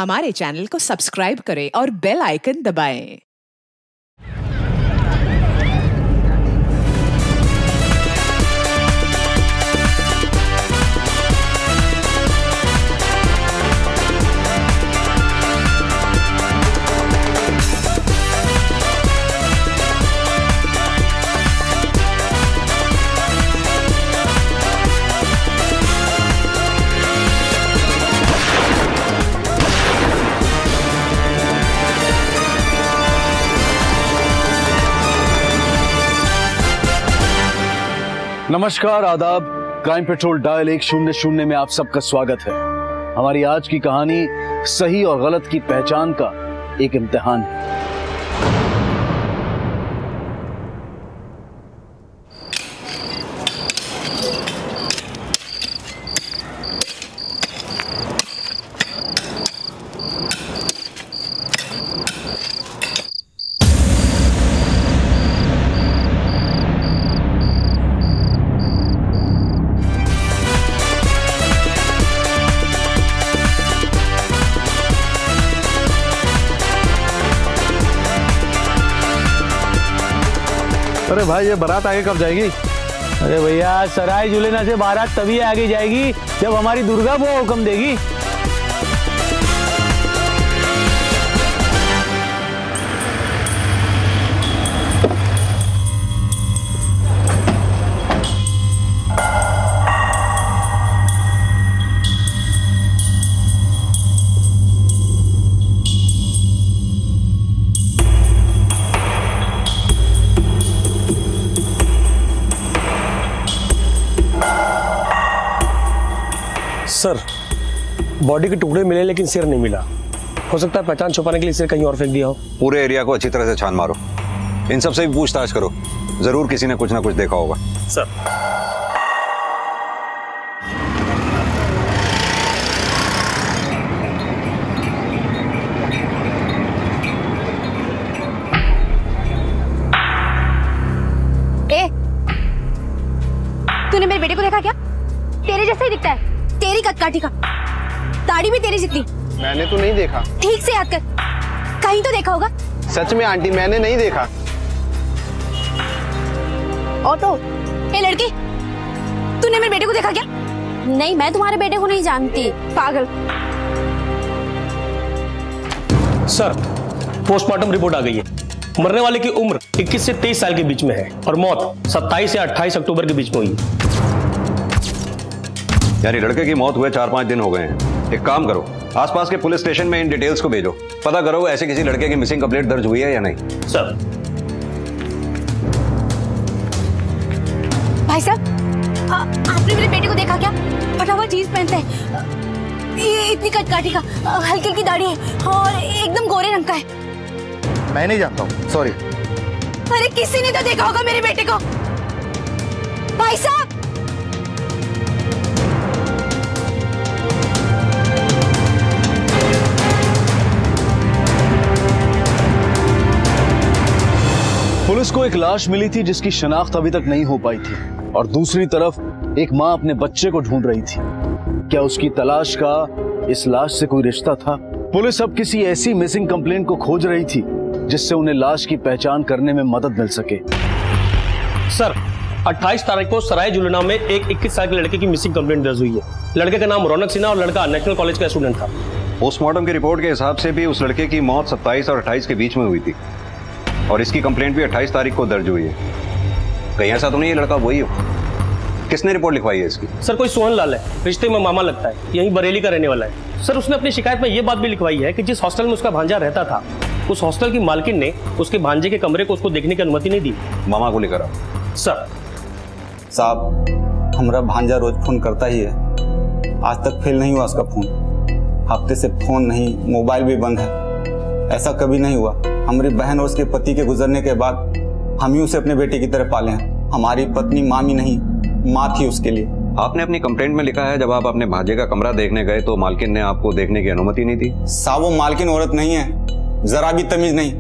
हमारे चैनल को सब्सक्राइब करें और बेल आइकन दबाएं। नमस्कार, आदाब। क्राइम पेट्रोल डायल 100 में आप सबका स्वागत है। हमारी आज की कहानी सही और गलत की पहचान का एक इम्तिहान है। अरे भाई, ये बारात आगे कब जाएगी? अरे भैया, सराय जुलेना से बारात तभी आगे जाएगी जब हमारी दुर्गा वो हुक्म देगी। सर, बॉडी के टुकड़े मिले लेकिन सिर नहीं मिला। हो सकता है पहचान छुपाने के लिए सिर कहीं और फेंक दिया हो। पूरे एरिया को अच्छी तरह से छान मारो, इन सब से भी पूछताछ करो, जरूर किसी ने कुछ ना कुछ देखा होगा। सर, तूने मेरे बेटे को देखा क्या? तेरे जैसा ही दिखता है, तेरी कटकाठी का, दाढ़ी भी तेरी जितनी। मैंने तो नहीं देखा। ठीक से याद कर, कहीं तो देखा होगा। सच में आंटी, मैंने नहीं देखा। ऑटो, ए लड़की, तूने मेरे बेटे को देखा क्या? नहीं, मैं तुम्हारे बेटे को नहीं जानती, पागल। सर, पोस्टमार्टम रिपोर्ट आ गई है। मरने वाले की उम्र 21 से 23 साल के बीच में है और मौत 27 से 28 अक्टूबर के बीच में हुई। यानी लड़के की मौत हुए 4-5 दिन हो गए हैं। एक काम करो, आसपास के पुलिस स्टेशन में इन डिटेल्स को भेजो, पता करो ऐसे किसी लड़के की मिसिंग कंप्लेंट दर्ज हुई है या नहीं। सर। भाई साहब, आपने मेरे बेटे को देखा क्या? फटाफट जीन्स पहनते हैं, ये इतनी कटकाठी का, हल्की हल्की दाढ़ी है और एकदम गोरे रंग का है। मैं नहीं जानता हूँ, सॉरी। अरे किसी ने तो देखा होगा मेरे बेटे को। भाई साहब, पुलिस को एक लाश मिली थी जिसकी शनाख्त अभी तक नहीं हो पाई थी और दूसरी तरफ एक मां अपने बच्चे को ढूंढ रही थी। क्या उसकी तलाश का इस लाश से कोई रिश्ता था? पुलिस अब किसी ऐसी मिसिंग कंप्लेंट को खोज रही थी जिससे उन्हें लाश की पहचान करने में मदद मिल सके। सर, 28 तारीख को सराय जुलेना में एक 21 साल के लड़के की मिसिंग कंप्लेंट दर्ज हुई है। लड़के का नाम रौनक सिन्हा और लड़का नेशनल कॉलेज का स्टूडेंट था। पोस्टमार्टम की रिपोर्ट के हिसाब से भी उस लड़के की मौत 27 और 28 के बीच में हुई थी और इसकी कंप्लेंट भी 28 तारीख को दर्ज हुई है। कहीं ऐसा तो नहीं ये लड़का वही हो? किसने रिपोर्ट लिखवाई है इसकी? सर, कोई सोहन लाल है, रिश्ते में मामा लगता है, यहीं बरेली का रहने वाला है। सर, उसने अपनी शिकायत में ये बात भी लिखवाई है कि जिस हॉस्टल में उसका भांजा रहता था, उस हॉस्टल की मालकिन ने उसके भांजे के कमरे को उसको देखने की अनुमति नहीं दी। मामा को लेकर आओ। सर। साहब, हमारा भांजा रोज फोन करता ही है, आज तक फेल नहीं हुआ उसका फोन। हफ्ते से फोन नहीं, मोबाइल भी बंद है। ऐसा कभी नहीं हुआ। हमारी बहन और उसके पति के गुजरने के बाद हम ही उसे अपने बेटे की तरह पाले हैं। हमारी पत्नी मामी नहीं, माँ थी उसके लिए। आपने अपनी कंप्लेंट में लिखा है जब आप अपने भांजे का कमरा देखने गए तो मालकिन ने आपको देखने की अनुमति नहीं दी। साहब, वो मालकिन औरत नहीं है, जरा भी तमीज नहीं।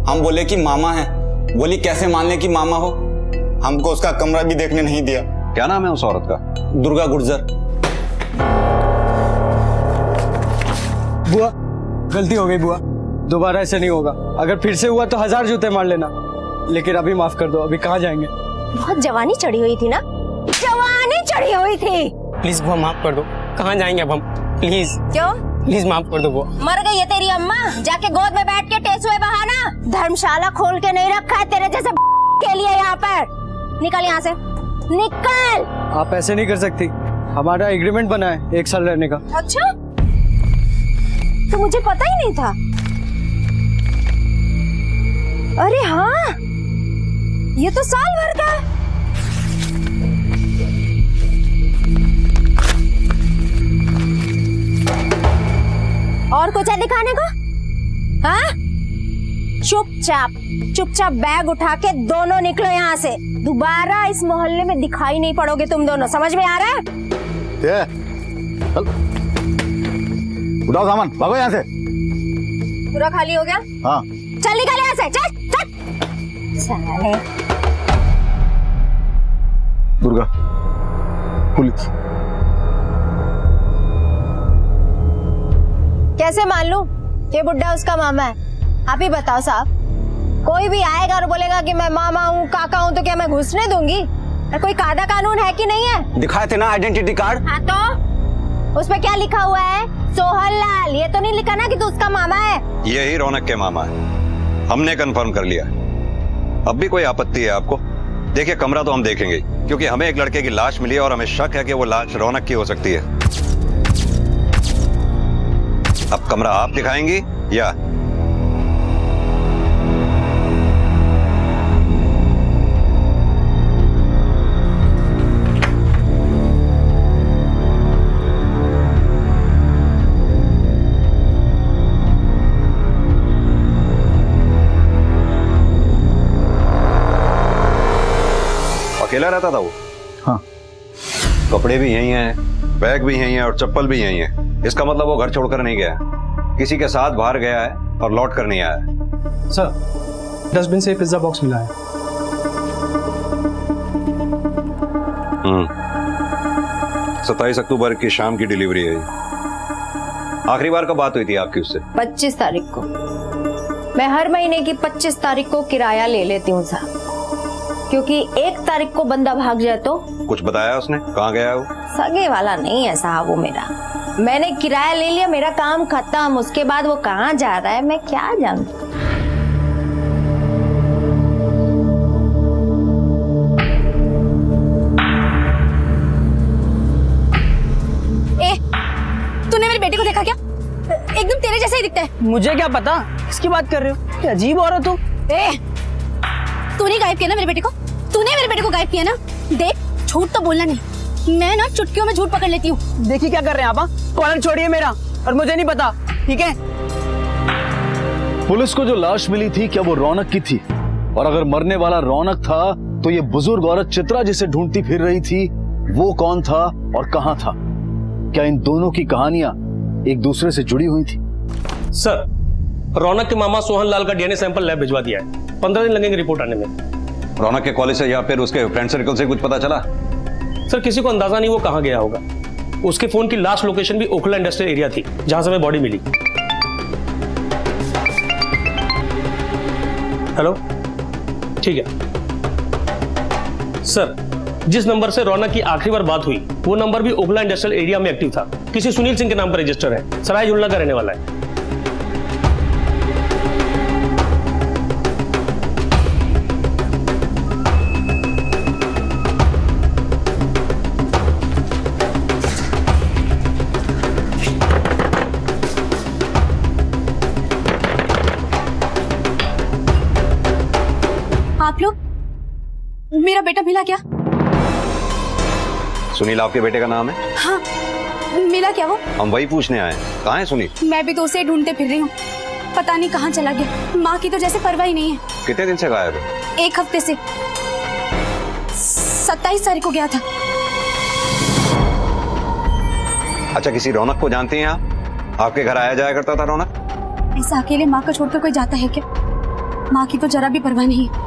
हम बोले कि मामा है, बोली कैसे मान ले कि मामा हो। हमको उसका कमरा भी देखने नहीं दिया। क्या नाम है उस औरत का? दुर्गा गुर्जर। बुआ, गलती हो गई बुआ, दोबारा ऐसे नहीं होगा। अगर फिर से हुआ तो 1000 जूते मार लेना, लेकिन अभी माफ कर दो। अभी कहाँ जाएंगे? बहुत जवानी चढ़ी हुई थी ना, जवानी चढ़ी हुई थी। प्लीज बुआ माफ कर दो। कहाँ जाएंगे अब हम? प्लीज। क्यों? प्लीज माफ कर दो बुआ। मर गई है तेरी अम्मा, जाके गोद में बैठ के टेसुए बहाना। धर्मशाला खोल के नहीं रखा है तेरे जैसे के लिए यहाँ पर। निकल यहाँ से, निकल। आप ऐसे नहीं कर सकती, हमारा एग्रीमेंट बना है 1 साल रहने का। अच्छा, तो मुझे पता ही नहीं था। अरे हाँ, ये तो साल भर का है। और कुछ है दिखाने को? हाँ? चुपचाप बैग उठा के दोनों निकलो यहाँ से। दोबारा इस मोहल्ले में दिखाई नहीं पड़ोगे तुम दोनों, समझ में आ रहा है? चल उठाओ सामान, भागो यहाँ से। पूरा खाली हो गया? हाँ। चल निकल यहाँ से, चल चल। दुर्गा, पुलिस। कैसे मान लूं ये बुड्ढा उसका मामा है? आप ही बताओ साहब। कोई भी आएगा और बोलेगा कि मैं मामा हूँ, काका हूँ, तो क्या मैं घुसने दूंगी? कोई कायदा कानून है कि नहीं है? दिखाए थे ना आइडेंटिटी कार्ड। हाँ तो उसमें क्या लिखा हुआ है? सोहन लाल। ये तो नहीं लिखा ना कि तू उसका मामा है? यही रौनक के मामा है, हमने कंफर्म कर लिया। अब भी कोई आपत्ति है आपको? देखिए कमरा तो हम देखेंगे, क्योंकि हमें एक लड़के की लाश मिली है और हमें शक है कि वो लाश रौनक की हो सकती है। अब कमरा आप दिखाएंगी या? अकेला रहता था वो? हाँ। कपड़े भी यही हैं, बैग भी यही है और चप्पल भी यही है। इसका मतलब वो घर छोड़कर नहीं गया, किसी के साथ बाहर गया है और लौट कर नहीं आया। सर, डस्टबिन से पिज्जा बॉक्स मिला है। 27 अक्टूबर की शाम की डिलीवरी है। आखिरी बार कब बात हुई थी आपकी उससे? 25 तारीख को। मैं हर महीने की 25 तारीख को किराया ले लेती हूँ साहब, क्योंकि 1 तारीख को बंदा भाग जाए तो। कुछ बताया उसने? कहाँ गया है वो? सगे वाला नहीं है साहब वो मेरा। मैंने किराया ले लिया, मेरा काम खत्म। उसके बाद वो कहाँ जा रहा है मैं क्या जानूं। तूने मेरे बेटे को देखा क्या? एकदम तेरे जैसा ही दिखता है। मुझे क्या पता किसकी बात कर रहे हो? क्या अजीब औरत हो। तूने गायब किया ना मेरे बेटे को? तूने मेरे बेटे को गायब किया ना? देख, झूठ तो बोलना नहीं, मैं ना चुटकियों में झूठ पकड़ लेती हूँ। देखिए क्या कर रहे हैं आप? कॉलर छोड़िए मेरा, और मुझे नहीं पता, ठीक है? पुलिस को जो लाश मिली थी, क्या वो रौनक की थी? और अगर मरने वाला रौनक था, तो ये बुजुर्ग औरत चित्रा जिसे ढूंढती फिर रही थी, वो कौन था और कहां था? क्या इन दोनों की कहानियां एक दूसरे से जुड़ी हुई थी? सर, रौनक के मामा सोहन लाल का डीएनए सैंपल लैब भिजवा दिया है। 15 दिन लगेंगे रिपोर्ट आने में। रौनक के कॉलेज से या फिर उसके फ्रेंड सर्कल से कुछ पता चला? सर, किसी को अंदाजा नहीं वो कहां गया होगा। उसके फोन की लास्ट लोकेशन भी ओखला इंडस्ट्रियल एरिया थी, जहां से हमें बॉडी मिली। हेलो, ठीक है सर। जिस नंबर से रौनक की आखिरी बार बात हुई, वो नंबर भी ओखला इंडस्ट्रियल एरिया में एक्टिव था। किसी सुनील सिंह के नाम पर रजिस्टर है, सराय जुलना का रहने वाला है। आप लोग, मेरा बेटा मिला क्या? सुनील आपके बेटे का नाम है? हाँ, मिला क्या वो? हम वही पूछने आए हैं। कहाँ है सुनील? मैं भी तो उसे ढूंढते फिर रही हूँ, पता नहीं कहाँ चला गया। माँ की तो जैसे परवाह ही नहीं है। कितने दिन से गायब है? 1 हफ्ते से। 27 तारीख को गया था। अच्छा, किसी रौनक को जानते हैं आप? आपके घर आया जाया करता था रौनक? ऐसा अकेले माँ को छोड़कर कोई जाता है क्या? माँ की तो जरा भी परवाह नहीं है,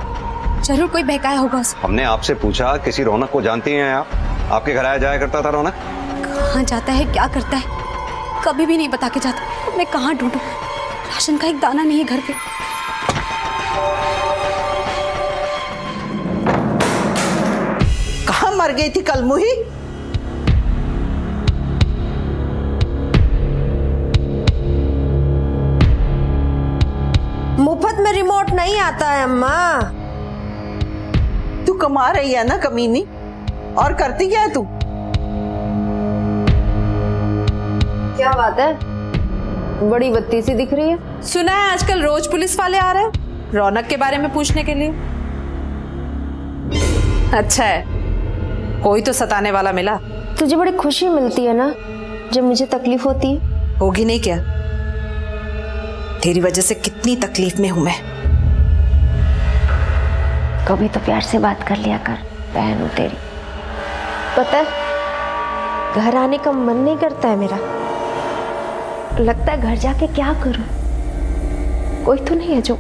जरूर कोई बहकाया होगा उसे। हमने आपसे पूछा किसी रौनक को जानती हैं आप? आपके घर आया जाया करता था रौनक? कहाँ जाता है, क्या करता है, कभी भी नहीं बता के जाता। मैं कहाँ ढूंढूं? राशन का एक दाना नहीं है घर पे। कहाँ मर गई थी कलमुही? मुफ्त में रिमोट नहीं आता है अम्मा। तू कमा रही है ना कमीनी, और करती क्या है तू? क्या बात है, बड़ी बत्ती सी दिख रही है। सुना है आजकल रोज पुलिस वाले आ रहे हैं रौनक के बारे में पूछने के लिए। अच्छा है, कोई तो सताने वाला मिला। तुझे बड़ी खुशी मिलती है ना जब मुझे तकलीफ होती है? होगी नहीं क्या, तेरी वजह से कितनी तकलीफ में हूं मैं। कभी तो प्यार से बात कर लिया कर, बहन हूं तेरी। पता है, घर आने का मन नहीं करता है मेरा। लगता है घर जाके क्या करूं, कोई तो नहीं है जो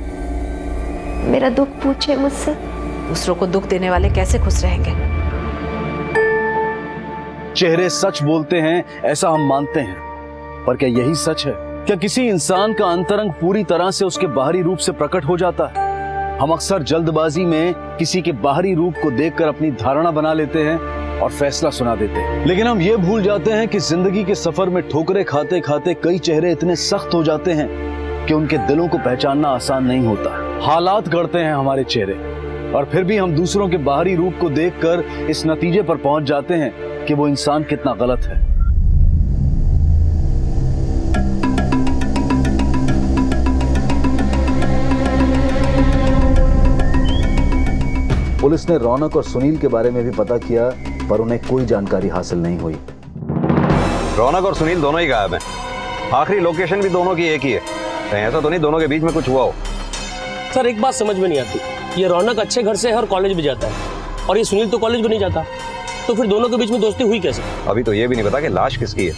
मेरा दुख पूछे मुझसे। दूसरों को दुख देने वाले कैसे खुश रहेंगे? चेहरे सच बोलते हैं ऐसा हम मानते हैं, पर क्या यही सच है? क्या किसी इंसान का अंतरंग पूरी तरह से उसके बाहरी रूप से प्रकट हो जाता है? हम अक्सर जल्दबाजी में किसी के बाहरी रूप को देखकर अपनी धारणा बना लेते हैं और फैसला सुना देते हैं, लेकिन हम ये भूल जाते हैं कि जिंदगी के सफर में ठोकरें खाते खाते कई चेहरे इतने सख्त हो जाते हैं कि उनके दिलों को पहचानना आसान नहीं होता। हालात गढ़ते हैं हमारे चेहरे, और फिर भी हम दूसरों के बाहरी रूप को देखकर इस नतीजे पर पहुंच जाते हैं कि वो इंसान कितना गलत है। पुलिस ने रौनक और सुनील के बारे में भी पता किया, पर उन्हें कोई जानकारी हासिल नहीं हुई। रौनक और सुनील दोनों ही गायब हैं। आखिरी लोकेशन भी दोनों की एक ही है। कहीं ऐसा तो नहीं दोनों के बीच में कुछ हुआ हो? सर एक बात समझ में नहीं आती, ये रौनक अच्छे घर से है और कॉलेज भी जाता है, और ये सुनील तो कॉलेज भी नहीं जाता, तो फिर दोनों के बीच में दोस्ती हुई कैसे? अभी तो ये भी नहीं पता कि लाश किसकी है।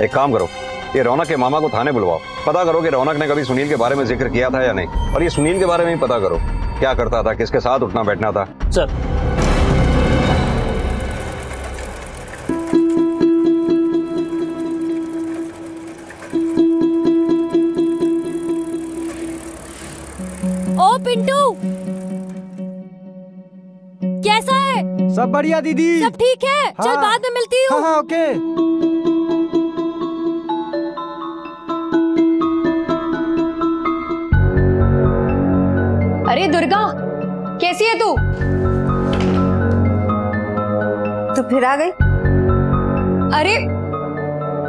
एक काम करो, ये रौनक के मामा को थाने बुलवाओ, पता करो कि रौनक ने कभी सुनील के बारे में जिक्र किया था या नहीं, और ये सुनील के बारे में भी पता करो, क्या करता था, किसके साथ उठना बैठना था। सर ओ पिंटू, कैसा है? सब बढ़िया दीदी। सब ठीक है? हाँ। चल बाद में मिलती हूँ। हाँ, ओके। अरे दुर्गा, कैसी है तू? तू फिर आ गई? अरे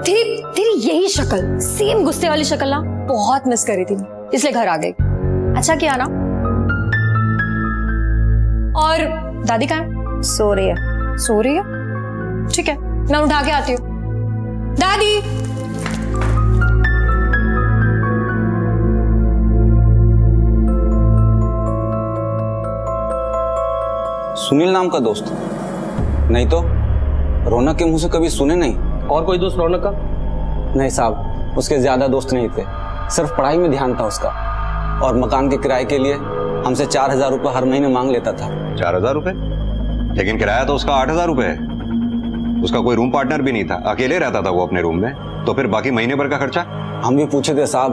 तेरी यही शक्ल, सेम गुस्से वाली शक्ल ना बहुत मिस करी थी, इसलिए घर आ गई। अच्छा किया ना। और दादी कहाँ है? सो रही है। सो रही है? ठीक है, मैं उठा के आती हूँ। दादी। सुनील नाम का दोस्त? नहीं तो रौनक के मुंह से कभी सुने नहीं। और कोई दोस्त रौनक का? नहीं साहब, उसके ज्यादा दोस्त नहीं थे, सिर्फ पढ़ाई में ध्यान था उसका, और मकान के किराए के लिए हमसे 4000 रुपये हर महीने मांग लेता था। 4000 रुपए? लेकिन किराया तो उसका 8000 रुपए है। उसका कोई रूम पार्टनर भी नहीं था, अकेले रहता था वो अपने रूम में, तो फिर बाकी महीने भर का खर्चा? हम भी पूछे थे साहब,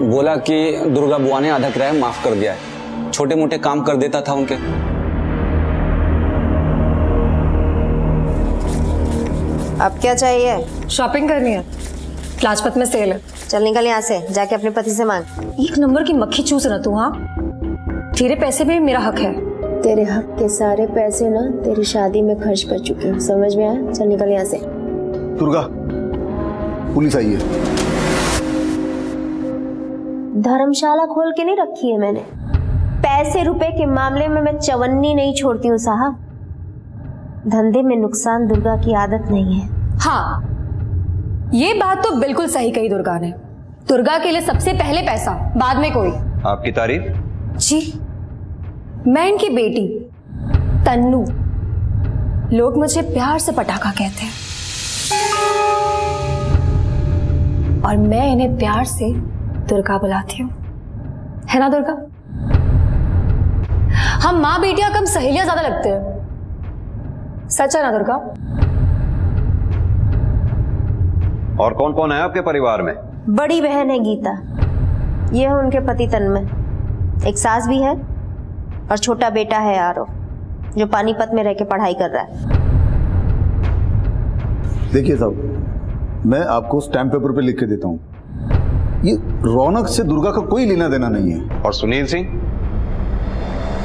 बोला कि दुर्गा बुआ ने आधा किराया माफ कर दिया है, छोटे मोटे काम कर देता था उनके। अब क्या चाहिए? शॉपिंग करनी है, लाजपत में सेल है। चल निकल यहाँ से, जाके अपने पति से मांग। एक नंबर की मक्खी चूस रहा तू। हाँ, तेरे पैसे में मेरा हक है। तेरे हक के सारे पैसे ना तेरी शादी में खर्च कर चुकी हूँ, समझ में आया? चल निकल यहाँ से। दुर्गा, पुलिस आई है। धर्मशाला खोल के नहीं रखी है मैंने। पैसे रुपए के मामले में मैं चवन्नी नहीं छोड़ती हूँ साहब। धंधे में नुकसान दुर्गा की आदत नहीं है। हाँ, ये बात तो बिल्कुल सही कही दुर्गा ने। दुर्गा के लिए सबसे पहले पैसा, बाद में कोई। आपकी तारीफ? जी, मैं इनकी बेटी तन्नू, लोग मुझे प्यार से पटाखा कहते हैं, और मैं इन्हें प्यार से दुर्गा बुलाती हूँ, है ना दुर्गा? हम माँ बेटियां कम सहेलियां ज्यादा लगते हैं, सच है ना दुर्गा? और कौन कौन है आपके परिवार में? बड़ी बहन है गीता, ये है उनके पति तन्मय, एक सास भी है और छोटा बेटा है आरव, जो पानीपत में रह के पढ़ाई कर रहा है। देखिए साहब, मैं आपको स्टैम्प पेपर पे लिख के देता हूँ, ये रौनक से दुर्गा का कोई लेना देना नहीं है। और सुनील सिंह,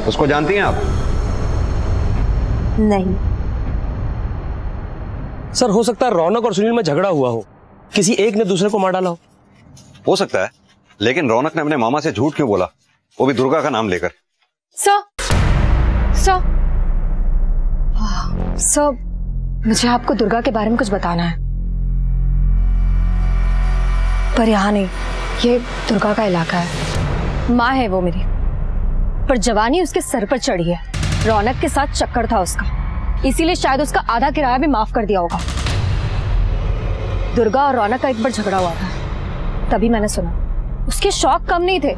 उसको जानती हैं आप? नहीं सर, हो सकता है रौनक और सुनील में झगड़ा हुआ हो, किसी एक ने दूसरे को मार डाला हो सकता है, लेकिन रौनक ने अपने मामा से झूठ क्यों बोला, वो भी दुर्गा का नाम लेकर? सर, मुझे आपको दुर्गा के बारे में कुछ बताना है, पर यहाँ नहीं। ये दुर्गा का इलाका है, माँ है वो मेरी, पर जवानी उसके सर पर चढ़ी है। रौनक के साथ चक्कर था उसका, इसीलिए शायद उसका आधा किराया भी माफ कर दिया होगा। दुर्गा और रौनक का एक बार झगड़ा हुआ था, तभी मैंने सुना। उसके शौक कम नहीं थे,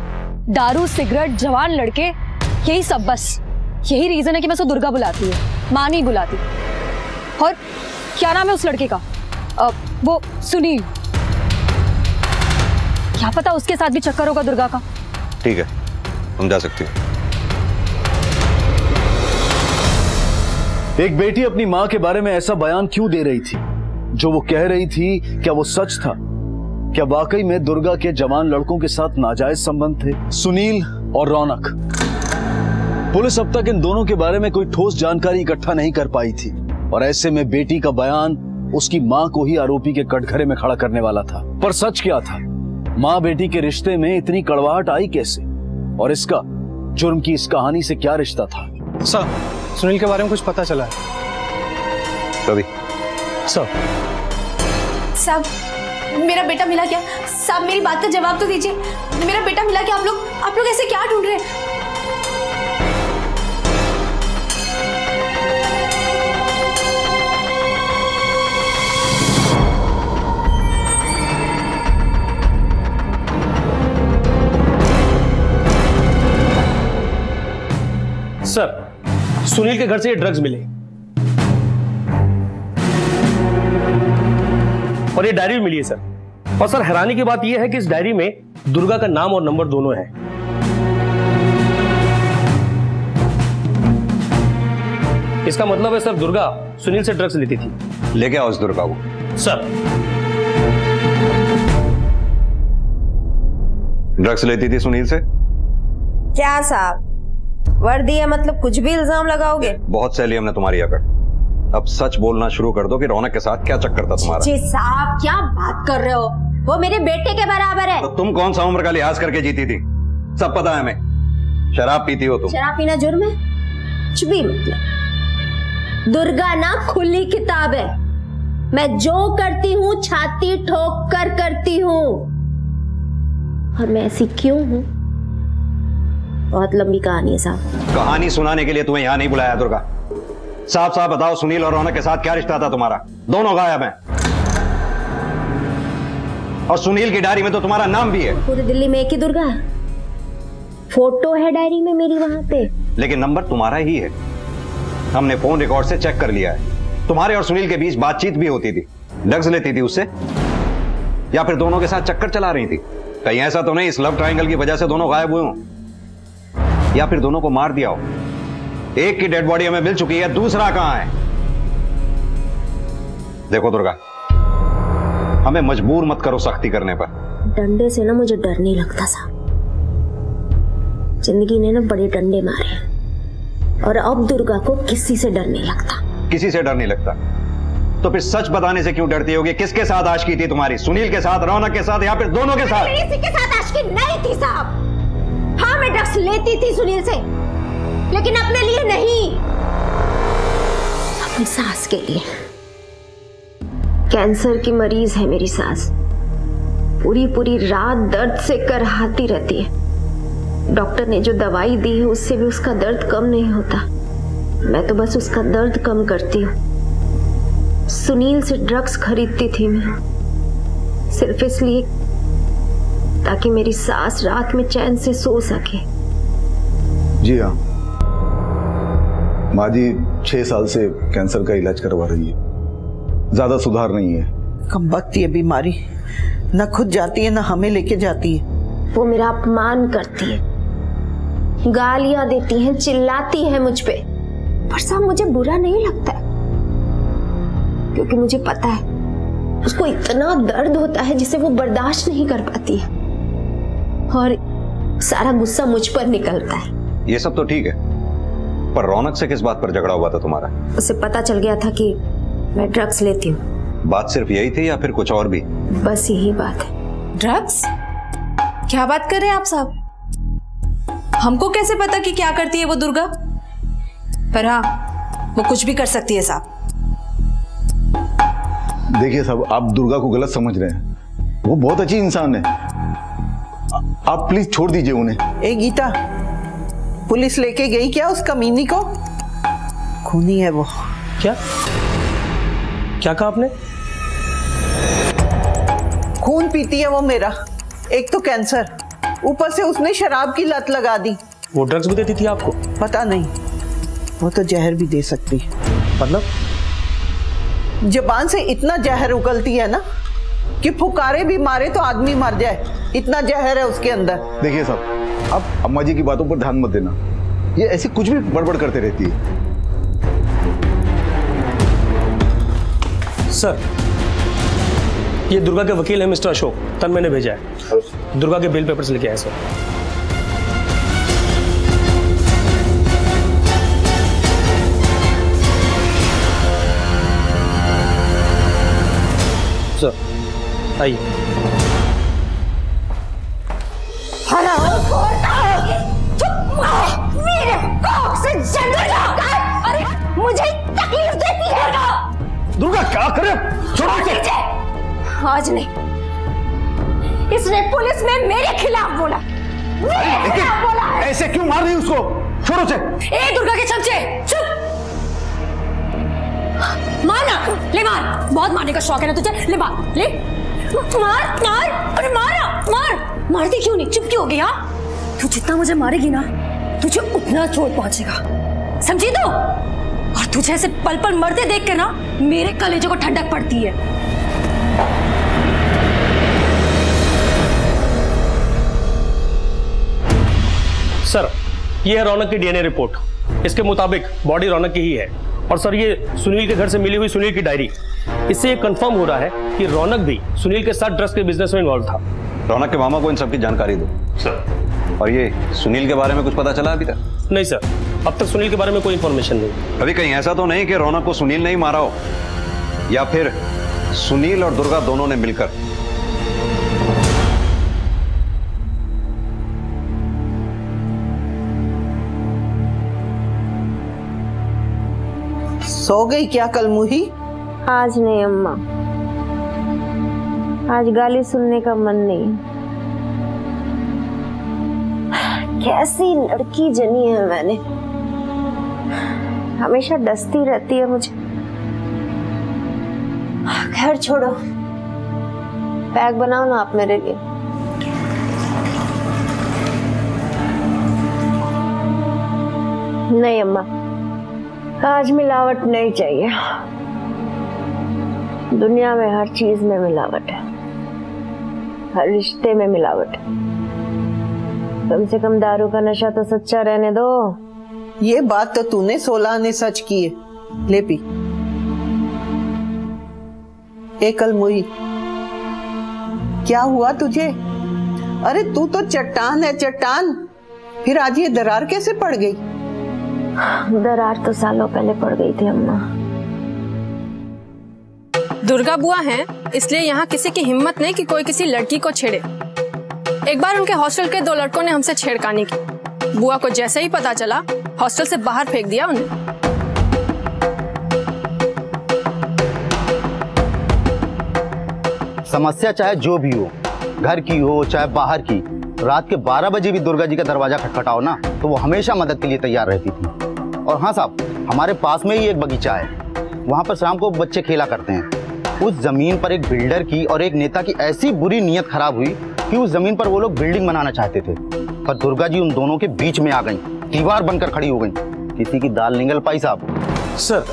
दारू, सिगरेट, जवान लड़के, यही सब। बस यही रीजन है कि मैं उसको दुर्गा बुलाती हूँ, माँ नहीं बुलाती। और क्या नाम है उस लड़के का? वो सुनील। क्या पता उसके साथ भी चक्कर होगा दुर्गा का। ठीक है, तुम जा सकती हो। एक बेटी अपनी मां के बारे में ऐसा बयान क्यों दे रही थी? जो वो कह रही थी, क्या वो सच था? क्या वाकई में दुर्गा के जवान लड़कों के साथ नाजायज संबंध थे? सुनील और रौनक। पुलिस अब तक इन दोनों के बारे में कोई ठोस जानकारी इकट्ठा नहीं कर पाई थी, और ऐसे में बेटी का बयान उसकी मां को ही आरोपी के कटघरे में खड़ा करने वाला था। पर सच क्या था? मां बेटी के रिश्ते में इतनी कड़वाहट आई कैसे? और इसका जुर्म की इस कहानी से क्या रिश्ता था? सर, सुनील के बारे में कुछ पता चला है? रवि साहब, मेरा बेटा मिला क्या? साहब, मेरी बात का जवाब तो दीजिए, मेरा बेटा मिला क्या? आप लोग ऐसे क्या ढूंढ रहे हैं? सर, सुनील के घर से ये ड्रग्स मिले और ये डायरी भी मिली है सर। और सर, हैरानी की बात यह है कि इस डायरी में दुर्गा का नाम और नंबर दोनों है। इसका मतलब है सर, दुर्गा सुनील से ड्रग्स लेती थी। लेके आओ उस दुर्गा को। सर, ड्रग्स लेती थी सुनील से? क्या साहब, वर्दी है मतलब कुछ भी इल्जाम लगाओगे? बहुत सह ली हमने तुम्हारी अकड़, अब सच बोलना शुरू कर दो कि रौनक के साथ क्या चक्कर था तुम्हारा। जी साहब, क्या बात कर रहे हो? वो मेरे बेटे के बराबर है। तो तुम कौन सा उम्र का लिहाज करके जीती थी? सब पता है हमें। शराब पीती हो तुम। शराब पीना जुर्म है? कुछ भी मतलब। दुर्गा ना खुली किताब है, मैं जो करती हूँ छाती ठोक कर करती हूँ। और मैं ऐसी क्यों हूँ? बहुत लंबी कहानी है साहब। कहानी सुनाने के लिए तुम्हें यहाँ नहीं बुलाया दुर्गा। साफ साफ बताओ, सुनील और रौनक के साथ क्या रिश्ता था तुम्हारा? दोनों गायब हैं। और सुनील की डायरी में तो तुम्हारा नाम भी है। पूरी दिल्ली में एक ही दुर्गा है, फोटो है डायरी में मेरी वहां पे, लेकिन नंबर तुम्हारा ही है। हमने फोन रिकॉर्ड से चेक कर लिया है। तुम्हारे और सुनील के बीच बातचीत भी होती थी। ड्रग्स लेती थी उससे, या फिर दोनों के साथ चक्कर चला रही थी? कहीं ऐसा तो नहीं इस लव ट्रायंगल की वजह से दोनों गायब हुए हों, या फिर दोनों को मार दिया हो? एक की डेड बॉडी हमें मिल चुकी है, दूसरा कहां है? देखो दुर्गा, हमें मजबूर मत करो सख्ती करने पर। डंडे से ना मुझे डर नहीं लगता साहब। जिंदगी ने ना बड़े डंडे मारे, और अब दुर्गा को किसी से डर नहीं लगता। किसी से डर नहीं लगता तो फिर सच बताने से क्यों डरती होगी? किसके साथ आशिकी थी तुम्हारी? सुनील के साथ, रौनक के साथ, या फिर दोनों के साथ? किसी के साथ आशिकी नहीं थी साहब। हाँ, मैं ड्रग्स लेती थी सुनील से, लेकिन अपने लिए नहीं, अपनी सास के लिए। कैंसर की मरीज है मेरी सास, पूरी पूरी रात दर्द से करहाती रहती है। डॉक्टर ने जो दवाई दी है उससे भी उसका दर्द कम नहीं होता। मैं तो बस उसका दर्द कम करती हूँ। सुनील से ड्रग्स खरीदती थी मैं, सिर्फ इसलिए ताकि मेरी सास रात में चैन से सो सके। जी हाँ, माँ जी 6 साल से कैंसर का इलाज करवा रही है, ज्यादा सुधार नहीं है। कमबख्त ये बीमारी न खुद जाती है न हमें लेके जाती है। वो मेरा अपमान करती है, गालियां देती हैं, चिल्लाती है मुझ पे, पर साहब मुझे बुरा नहीं लगता है, क्योंकि मुझे पता है उसको इतना दर्द होता है जिसे वो बर्दाश्त नहीं कर पाती है, और सारा गुस्सा मुझ पर निकलता है। ये सब तो ठीक है, पर रौनक से किस बात पर झगड़ा हुआ था तुम्हारा? उसे पता चल गया था कि मैं ड्रग्स लेती हूँ। बात सिर्फ यही थी या फिर कुछ और भी? बस यही बात है। ड्रग्स? क्या बात कर रहे हैं आप साहब? हमको कैसे पता कि क्या करती है वो दुर्गा? पर हाँ, वो कुछ भी कर सकती है साहब। देखिए साहब, आप दुर्गा को गलत समझ रहे हैं, वो बहुत अच्छी इंसान है, आप प्लीज छोड़ दीजिए उन्हें। ए गीता, पुलिस लेके गई क्या उस कमीनी को? खूनी है वो। क्या क्या कहा आपने? खून पीती है वो मेरा, एक तो कैंसर, ऊपर से उसने शराब की लत लगा दी। वो ड्रग्स भी देती थी आपको? पता नहीं, वो तो जहर भी दे सकती है। मतलब? जबान से इतना जहर उगलती है ना कि फुकारे भी मारे तो आदमी मर जाए, इतना जहर है उसके अंदर। देखिए साहब, आप अम्मा जी की बातों पर ध्यान मत देना, ये ऐसी कुछ भी बड़बड़ करते रहती है। सर, ये दुर्गा के वकील है मिस्टर अशोक, तन मैंने भेजा है। दुर्गा के बिल पेपर्स लेके आए सर। सर आइए। मेरे कोख से जंगल जाकर, अरे मुझे तकलीफ देती है ना। दुर्गा क्या करे? छोड़ो इसे। आज नहीं, इसने पुलिस में मेरे खिलाफ बोला, मेरे खिलाफ बोला है। ऐसे क्यों मार रही उसको? छोड़ो उसे। ए दुर्गा के चमचे, चुप। मारना, ले मार, बहुत मारने का शौक है ना तुझे, ले मार, ले मार मार, अरे मारा, मार, मारती क्यों नहीं, चुप क्यों हो गई? हाँ, तू जितना मुझे मारेगी ना, तुझे उतना चोट पहुंचेगा, समझी तू? और तुझे ऐसे पल पल मरते देख के ना मेरे कलेजे को ठंडक पड़ती है। सर, ये है रौनक की डीएनए रिपोर्ट, इसके मुताबिक बॉडी रौनक की ही है। और सर, ये सुनील के घर से मिली हुई सुनील की डायरी, इससे ये कंफर्म हो रहा है कि रौनक भी सुनील के साथ ड्रग्स के बिजनेस में इन्वॉल्व था। रौनक के मामा को इन सब की जानकारी दो सर। और ये सुनील के बारे में कुछ पता चला अभी तक? नहीं सर, अब तक सुनील के बारे में कोई इंफॉर्मेशन नहीं। अभी कहीं ऐसा तो नहीं कि रौनक को सुनील ने ही मारा हो, या फिर सुनील और दुर्गा दोनों ने मिलकर? सो गई क्या कलमुही? आज नहीं अम्मा, आज गाली सुनने का मन नहीं। कैसी लड़की जनी है मैंने, हमेशा डसती रहती है मुझे। खैर छोड़ो, बैग बनाओ ना आप मेरे लिए। नहीं अम्मा, आज मिलावट नहीं चाहिए। दुनिया में हर चीज में मिलावट है, हर रिश्ते में मिलावट है। कम से कम दारू का नशा तो सच्चा रहने दो। ये बात तो तूने 16 ने सच की है। ले पी। कलमुही, क्या हुआ तुझे? अरे तू तो चट्टान है, चट्टान, फिर आज ये दरार कैसे पड़ गई? दरार तो सालों पहले पड़ गई थी अम्मा। दुर्गा बुआ हैं, इसलिए यहाँ किसी की हिम्मत नहीं कि कोई किसी लड़की को छेड़े। एक बार उनके हॉस्टल के 2 लड़कों ने हमसे छेड़खानी की। बुआ को जैसे ही पता चला, हॉस्टल से बाहर फेंक दिया उन्हें। समस्या चाहे जो भी हो, घर की हो चाहे बाहर की, रात के 12 बजे भी दुर्गा जी का दरवाजा खटखटाओ ना तो वो हमेशा मदद के लिए तैयार रहती थी। और हाँ साहब, हमारे पास में ही एक बगीचा है, वहाँ पर शाम को बच्चे खेला करते हैं। उस जमीन पर एक बिल्डर की और एक नेता की ऐसी बुरी नीयत खराब हुई कि उस जमीन पर वो लोग बिल्डिंग बनाना चाहते थे, पर दुर्गा जी उन दोनों के बीच में आ गई, दीवार बनकर खड़ी हो गई। किसी की दाल निगल पाई साहब। सर,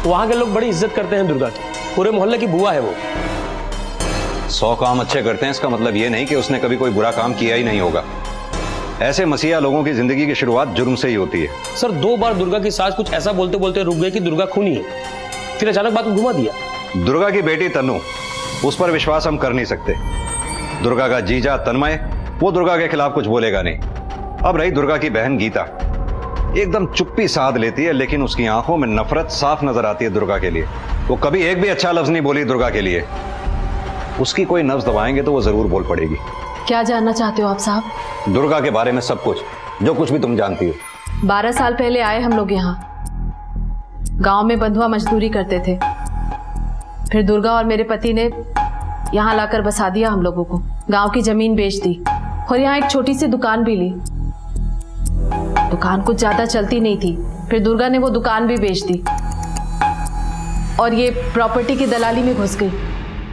वहाँ के लोग बड़ी इज्जत करते हैं दुर्गा की, पूरे मोहल्ले की बुआ है वो। 100 काम अच्छे करते हैं इसका मतलब ये नहीं कि उसने कभी कोई बुरा काम किया ही नहीं होगा। ऐसे मसीहा लोगों की जिंदगी की शुरुआत जुर्म से ही होती है। सर 2 बार दुर्गा की सास कुछ ऐसा बोलते बोलते रुक गई कि दुर्गा खूनी है, फिर अचानक बात को घुमा दिया। दुर्गा की बेटी तन्नू, उस पर विश्वास हम कर नहीं सकते। दुर्गा का जीजा तन्मय, वो दुर्गा के खिलाफ कुछ बोलेगा नहीं। अब रही दुर्गा की बहन गीता, एकदम चुप्पी साध लेती है, लेकिन उसकी आंखों में नफरत साफ नजर आती है दुर्गा के लिए। वो कभी एक भी अच्छा लफ्ज नहीं बोली दुर्गा के लिए। उसकी कोई नब्ज दबाएंगे तो वो जरूर बोल पड़ेगी। क्या जानना चाहते हो आप साहब? दुर्गा के बारे में सब कुछ, जो कुछ भी तुम जानती हो। 12 साल पहले आए हम लोग यहाँ। गांव में बंधुआ मजदूरी करते थे, फिर दुर्गा और मेरे पति ने यहाँ लाकर बसा दिया हम लोगों को। गांव की जमीन बेच दी और यहाँ एक छोटी सी दुकान भी ली। दुकान कुछ ज्यादा चलती नहीं थी, फिर दुर्गा ने वो दुकान भी बेच दी और ये प्रॉपर्टी की दलाली में घुस गई।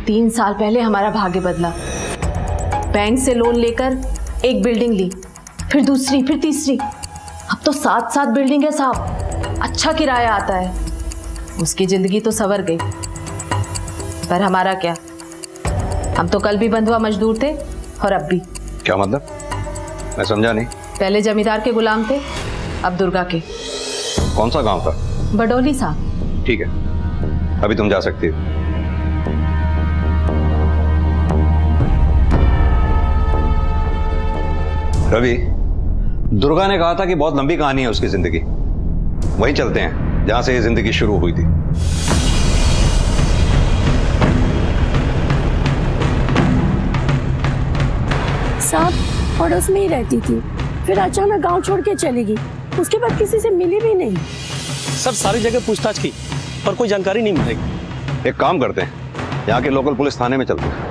3 साल पहले हमारा भाग्य बदला। बैंक से लोन लेकर एक बिल्डिंग ली, फिर दूसरी, फिर तीसरी। अब तो 7 बिल्डिंग है साहब। अच्छा किराया आता है। उसकी जिंदगी तो संवर गई, पर हमारा क्या? हम तो कल भी बंधुआ मजदूर थे और अब भी। क्या मतलब? मैं समझा नहीं। पहले जमींदार के गुलाम थे, अब दुर्गा के। कौन सा गांव था? बडोली साहब। ठीक है, अभी तुम जा सकती हो। रवि, दुर्गा ने कहा था कि बहुत लंबी कहानी है उसकी जिंदगी। वहीं चलते हैं जहां से ये जिंदगी शुरू हुई थी। साहब पड़ोस में ही रहती थी, फिर अचानक गांव छोड़ के चली गई। उसके बाद किसी से मिली भी नहीं। सब सारी जगह पूछताछ की पर कोई जानकारी नहीं मिलेगी। एक काम करते हैं, यहाँ के लोकल पुलिस थाने में चलते हैं।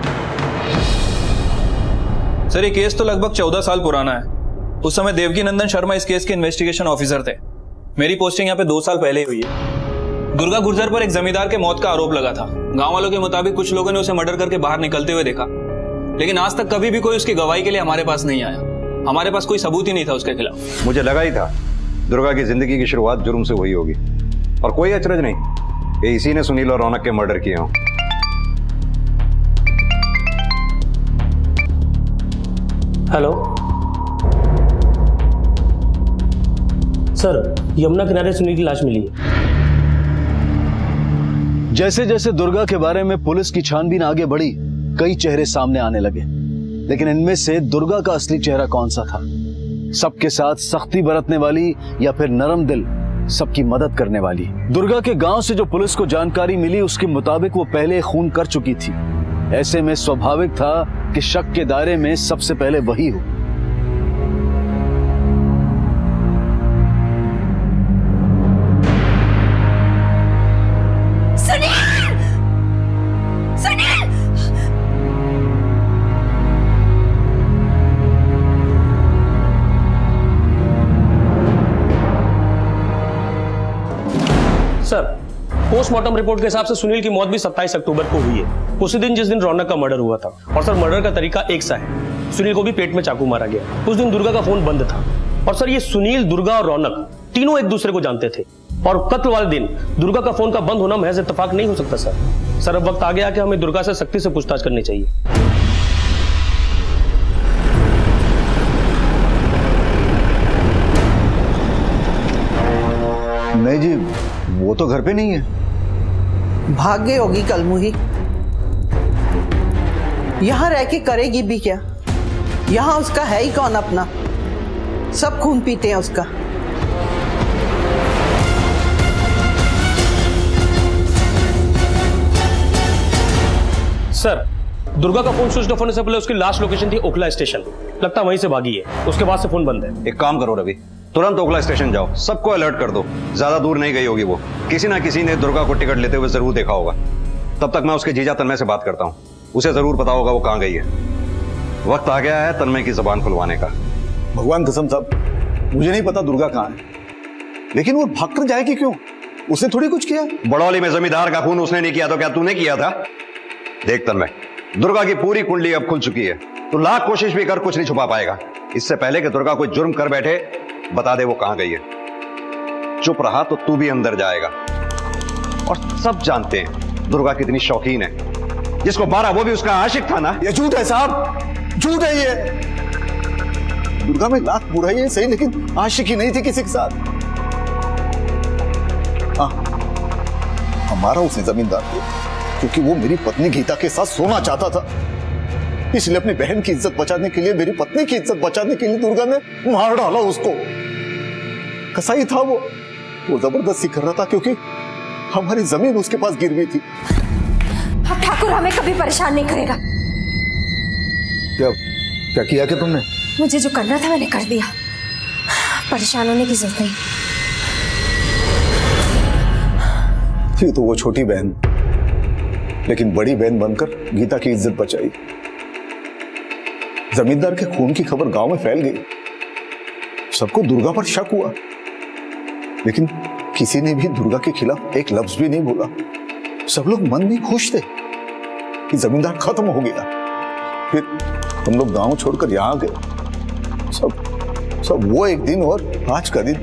सर ये केस तो लगभग 14 साल पुराना है। उस समय देवकी नंदन शर्मा इस केस के इन्वेस्टिगेशन ऑफिसर थे। मेरी पोस्टिंग यहाँ पे 2 साल पहले हुई है। दुर्गा गुर्जर पर एक जमींदार के मौत का आरोप लगा था। गांव वालों के मुताबिक कुछ लोगों ने उसे मर्डर करके बाहर निकलते हुए देखा, लेकिन आज तक कभी भी कोई उसकी गवाही के लिए हमारे पास नहीं आया। हमारे पास कोई सबूत ही नहीं था उसके खिलाफ। मुझे लगा ही था दुर्गा की जिंदगी की शुरुआत जुर्म से हुई होगी, और कोई अचरज नहीं, ये इसी ने सुनील और रौनक के मर्डर किए हों। हेलो सर, यमुना किनारे सुनील की लाश मिली है। जैसे जैसे दुर्गा के बारे में पुलिस की छानबीन आगे बढ़ी, कई चेहरे सामने आने लगे, लेकिन इनमें से दुर्गा का असली चेहरा कौन सा था? सबके साथ सख्ती बरतने वाली या फिर नरम दिल, सबकी मदद करने वाली? दुर्गा के गांव से जो पुलिस को जानकारी मिली उसके मुताबिक वो पहले खून कर चुकी थी। ऐसे में स्वाभाविक था कि शक के दायरे में सबसे पहले वही हो। सर, पोस्टमार्टम रिपोर्ट के हिसाब से सुनील की मौत भी 27 अक्टूबर को हुई है, उसी दिन जिस दिन रौनक का मर्डर हुआ था। और सर मर्डर का तरीका एक सा है। सुनील को भी पेट में चाकू मारा गया। उस दिन दुर्गा का फोन बंद था। और सर ये सुनील, दुर्गा और रौनक तीनों एक दूसरे को जानते थे, और कत्ल वाले दिन दुर्गा का फोन का बंद होना महज इत्तेफाक नहीं हो सकता सर। अब वक्त आ गया कि हमें दुर्गा से सख्ती से पूछताछ करनी चाहिए। नहीं जी, वो तो घर पे नहीं है। भाग गई होगी कलमुही। यहां रह के करेगी भी क्या? यहां उसका है ही कौन अपना? सब खून पीते हैं उसका। सर, दुर्गा का फोन स्विच ऑफ होने से पहले उसकी लास्ट लोकेशन थी ओखला स्टेशन। लगता वहीं से भागी है। उसके बाद से फोन बंद है। एक काम करो रवि, तुरंत ओखला स्टेशन जाओ, सबको अलर्ट कर दो। ज्यादा दूर नहीं गई होगी वो। किसी ना किसी ने दुर्गा को टिकट लेते हुए जरूर देखा होगा। तब तक मैं उसके जीजा तन्मय से बात करता हूँ। उसे जरूर पता होगा वो कहाँ गई है। वक्त आ गया है तन्मय की जबान खुलवाने का। भगवान कसम साहब, मुझे नहीं पता दुर्गा कहाँ है, लेकिन वो भाग कर जाएगी क्यों? उसने थोड़ी कुछ किया। बड़ौली में जमींदार का खून उसने नहीं किया तो क्या तूने किया था? देख तन्मय, दुर्गा की पूरी कुंडली अब खुल चुकी है। तू लाख कोशिश भी कर, कुछ नहीं छुपा पाएगा। इससे पहले कि दुर्गा कोई जुर्म कर बैठे, बता दे वो कहां गई है। चुप रहा तो तू भी अंदर जाएगा। और सब जानते हैं दुर्गा कितनी शौकीन है। जिसको 12 वो भी उसका आशिक था ना। ये झूठ है साहब, झूठ है ये। दुर्गा में लाख बुराई है सही, लेकिन आशिकी नहीं थी किसी के साथ। हाँ, हमारा उसने जमींदार किया क्योंकि वो मेरी पत्नी गीता के साथ सोना चाहता था, इसलिए अपनी बहन की इज्जत बचाने के लिए, मेरी पत्नी की इज्जत बचाने के लिए दुर्गा ने मार डाला उसको। कसाई था वो जबरदस्ती कर रहा था क्योंकि हमारी जमीन उसके पास गिरवी थी। अब ठाकुर हमें कभी परेशान नहीं करेगा। क्या किया कि तुमने? मुझे जो करना था मैंने कर दिया, परेशान होने की जरूरत नहीं। थी तो वो छोटी बहन, लेकिन बड़ी बहन बनकर गीता की इज्जत बचाई। जमींदार के खून की खबर गांव में फैल गई, सबको दुर्गा पर शक हुआ, लेकिन किसी ने भी दुर्गा के खिलाफ एक लफ्ज भी नहीं बोला। सब लोग मन में खुश थे कि जमींदार खत्म हो गया। फिर हम लोग गांव छोड़कर यहां गए। सब वो एक दिन और आज का दिन।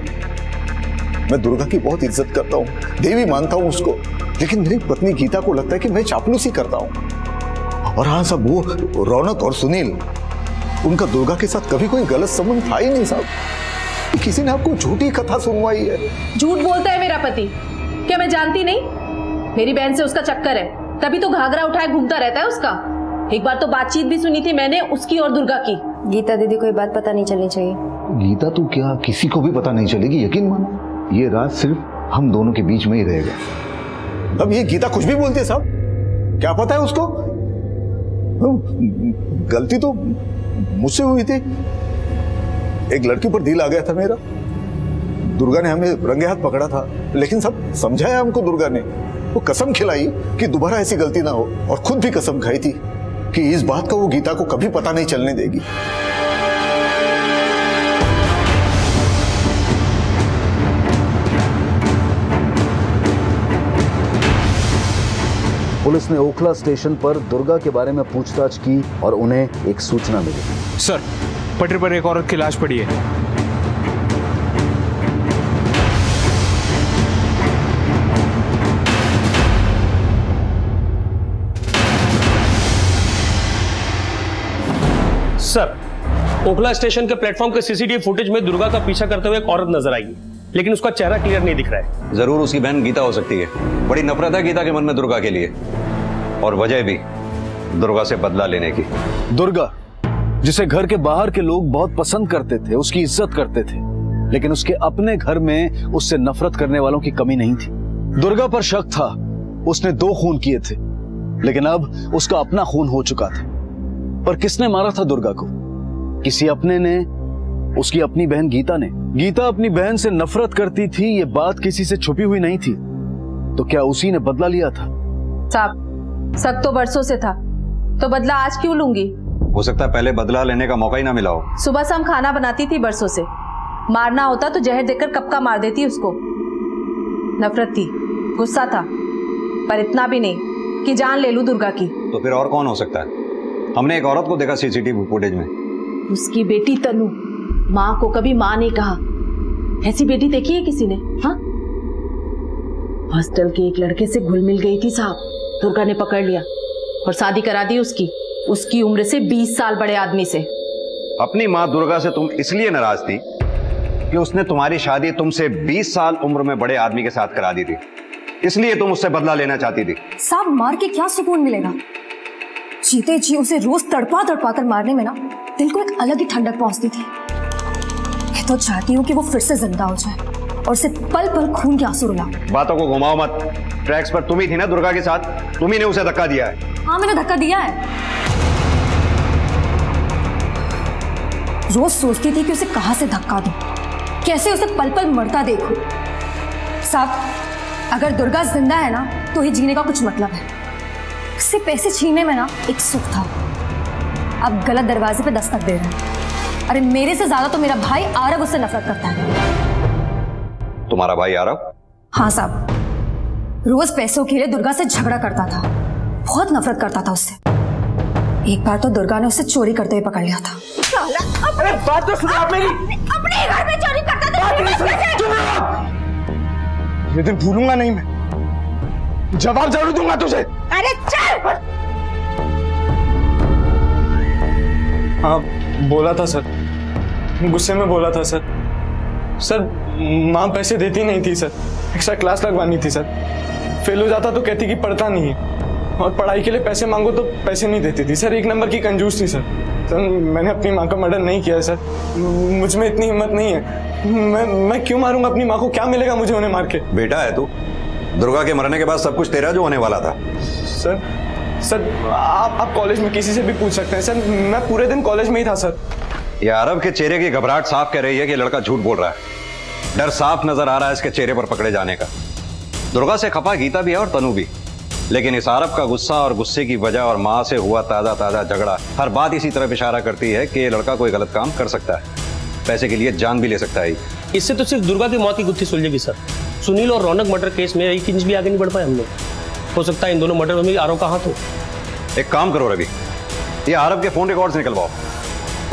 मैं दुर्गा की बहुत इज्जत करता हूँ, देवी मानता हूँ उसको, लेकिन मेरी पत्नी गीता को लगता है कि मैं चापलूसी करता हूँ। और हाँ सब वो रौनक और सुनील, उनका दुर्गा के साथ कभी कोई गलत संबंध था ही नहीं साहब। किसी ने आपको झूठी कथा सुनवाई है। झूठ बोलता है मेरा पति, क्या मैं जानती नहीं? मेरी बहन से उसका चक्कर है, तभी तो घाघरा उठाए घूमता रहता है उसका। एक बार तो बातचीत भी सुनी थी मैंने उसकी और दुर्गा की। गीता दीदी को ये बात पता नहीं चलनी चाहिए। गीता तो क्या, किसी को भी पता नहीं चलेगी, यकीन मानो। ये राज सिर्फ हम दोनों के बीच में ही रहेगा। अब ये गीता कुछ भी बोलती है साहब, क्या पता है उसको? गलती तो मुझसे हुई थी, एक लड़की पर दिल आ गया था मेरा। दुर्गा ने हमें रंगे हाथ पकड़ा था, लेकिन सब समझाया हमको दुर्गा ने। वो कसम खिलाई कि दोबारा ऐसी गलती ना हो, और खुद भी कसम खाई थी कि इस बात का वो गीता को कभी पता नहीं चलने देगी। पुलिस ने ओखला स्टेशन पर दुर्गा के बारे में पूछताछ की और उन्हें एक सूचना मिली। सर, पटरी पर एक औरत की लाश पड़ी है। सर, ओखला स्टेशन के प्लेटफॉर्म के सीसीटीवी फुटेज में दुर्गा का पीछा करते हुए एक औरत नजर आई, लेकिन उसका चेहरा क्लियर नहीं दिख रहा है। जरूर उसकी बहन गीता हो सकती है। बड़ी नफरत है गीता के मन में दुर्गा के लिए, और वजह भी दुर्गा से बदला लेने की। दुर्गा, जिसे घर के बाहर के लोग बहुत पसंद करते थे, उसकी इज्जत करते थे, लेकिन उसके अपने घर में उससे नफरत करने वालों की कमी नहीं थी। दुर्गा पर शक था, उसने 2 खून किए थे, लेकिन अब उसका अपना खून हो चुका था। पर किसने मारा था दुर्गा को? किसी अपने ने, उसकी अपनी बहन गीता ने। गीता अपनी बहन से नफरत करती थी, ये बात किसी से छुपी हुई नहीं थी, तो क्या उसी ने बदला लिया था? साहब, शक तो बरसों से था, तो बदला आज क्यों लूंगी? हो सकता है पहले बदला लेने का मौका ही ना मिला हो। सुबह शाम खाना बनाती थी बरसों से, मारना होता तो जहर देकर कब का मार देती उसको। नफरत थी, गुस्सा था, पर इतना भी नहीं कि जान ले लूं दुर्गा की। तो फिर और कौन हो सकता है? हमने एक औरत को देखा सीसीटीवी फुटेज में। उसकी बेटी तनु, माँ को कभी माँ नहीं कहा। ऐसी बेटी देखी है किसी ने? हाँ, हॉस्टल के एक लड़के से घुल मिल गई थी साहब, दुर्गा ने पकड़ लिया और शादी करा दी उसकी उम्र से 20 साल बड़े आदमी से। अपनी माँ दुर्गा से तुम इसलिए नाराज थी कि उसने तुम्हारी शादी तुमसे 20 साल उम्र में बड़े आदमी के साथ करा दी थी, इसलिए तुम उससे बदला लेना चाहती थी। साहब, मार के क्या सुकून मिलेगा? जीते जी उसे रोज तड़पा तड़पा कर मारने में ना दिल को एक अलग ही ठंडक पहुंचती थी। मैं तो चाहती हूँ कि वो फिर से जिंदा हो जाए और उसे पल पल खून के आंसू रुलाऊं। बातों को घुमाओ मत। ट्रैक्स पर तुम ही थी ना दुर्गा के साथ, तुम ही ने उसे धक्का दिया है। हाँ, मैंने धक्का दिया है। रोज सोचती थी कि उसे कहां से धक्का दूं, कैसे उसे पल पल मरता देखूं। साहब, अगर दुर्गा जिंदा है ना तो ही जीने का कुछ मतलब है। उससे पैसे छीनने में ना एक सुख था, अब गलत दरवाजे पे दस्तक दे रहा है। अरे मेरे से ज्यादा तो मेरा भाई आरव उससे नफरत करता है। तुम्हारा भाई आरव? हाँ साहब, रोज पैसों के लिए दुर्गा से झगड़ा करता था, बहुत नफरत करता था उससे। एक बार तो दुर्गा ने उसे चोरी करते हुए पकड़ लिया था। अरे बात तो सुनो आप मेरी। अपने घर में चोरी करता था। ये दिन भूलूंगा नहीं मैं, जवाब जरूर दूंगा तुझे। अरे चल। हाँ बोला था सर, गुस्से में बोला था सर। सर माँ पैसे देती नहीं थी सर, एक्स्ट्रा क्लास लगवानी थी सर। फेल हो जाता तो कहती कि पढ़ता नहीं है, और पढ़ाई के लिए पैसे मांगो तो पैसे नहीं देती थी सर। एक नंबर की कंजूस थी सर। सर मैंने अपनी माँ का मर्डर नहीं किया सर, मुझ में इतनी हिम्मत नहीं है। मैं क्यों मारूंगा अपनी माँ को? क्या मिलेगा मुझे उन्हें मार के? बेटा है तू, दुर्गा के मरने के बाद सब कुछ तेरा जो होने वाला था। सर आप कॉलेज में किसी से भी पूछ सकते हैं सर, मैं पूरे दिन कॉलेज में ही था सर। ये आरव के चेहरे की घबराहट साफ कह रही है कि लड़का झूठ बोल रहा है। डर साफ नजर आ रहा है इसके चेहरे पर पकड़े जाने का। दुर्गा से खफा गीता भी है और तनु भी, लेकिन इस आरव का गुस्सा और गुस्से की वजह और माँ से हुआ ताजा झगड़ा, हर बात इसी तरफ इशारा करती है कि ये लड़का कोई गलत काम कर सकता है, पैसे के लिए जान भी ले सकता है। इससे तो सिर्फ दुर्गा की मौत की गुत्थी सुलझेगी सर। सुनील और रौनक मर्डर केस में एक इंच भी आगे नहीं बढ़ पाए हम लोग। हो सकता है इन दोनों मर्डर में आरव का हाथ हो। एक काम करो रवि, ये आरव के फोन रिकॉर्ड्स निकलवाओ